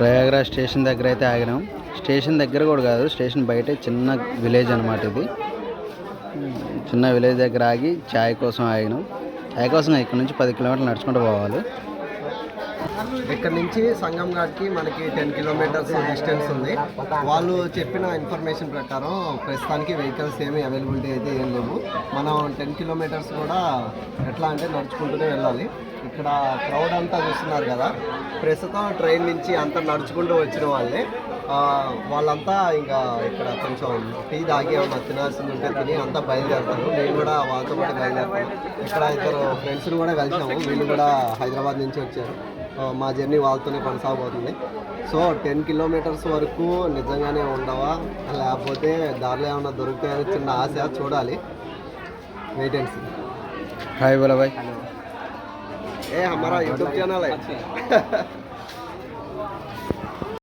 Prayagraj station దగ్గర అయితే ఆగినాం. Station దగ్గర కూడా కాదు, స్టేషన్ బయటే చిన్న విలేజ్ అనమాట ఇది. చిన్న విలేజ్ దగ్గర ఆగి ఛాయ్ కోసం ఆగినాం. ఛాయ్ కోసం ఇక్కడ నుంచి 10 కిలోమీటర్లు నడుచుకుంటూ పోవాలి. ఇక్కడ నుంచి సంగం ఘాట్కి మనకి 10 కిలోమీటర్స్ డిస్టెన్స్ ఉంది. వాళ్ళు చెప్పిన ఇన్ఫర్మేషన్ ప్రకారం ప్రస్తుతానికి వెహికల్స్ ఏమీ అవైలబిలిటీ అయితే ఏం లేవు. మనం 10 కిలోమీటర్స్ కూడా ఎట్లా అంటే నడుచుకుంటూనే వెళ్ళాలి. ఇక్కడ క్రౌడ్ అంతా చూస్తున్నారు కదా, ప్రస్తుతం ట్రైన్ నుంచి అంతా నడుచుకుంటూ వచ్చిన వాళ్ళే. వాళ్ళంతా ఇంకా ఇక్కడ కొంచెం టీ తాగి ఏమన్నా తినాల్సింది ఉంటే తిని అంతా బయలుదేరుతారు. నేను కూడా వాళ్ళతో పాటు బయలుదేరుతాను. ఇక్కడ ఇద్దరు ఫ్రెండ్స్ని కూడా కలిసాము, వీళ్ళు కూడా హైదరాబాద్ నుంచి వచ్చారు. మా జర్నీ వాళ్ళతోనే కొనసాగబోతుంది. సో 10 కిలోమీటర్స్ వరకు నిజంగానే ఉండవా, లేకపోతే దారిలో ఏమన్నా దొరుకుతాయని చిన్న ఆశ, చూడాలి. Wait and see. హాయ్ बोला भाई. ये हमारा यूट्यूब चैनल है.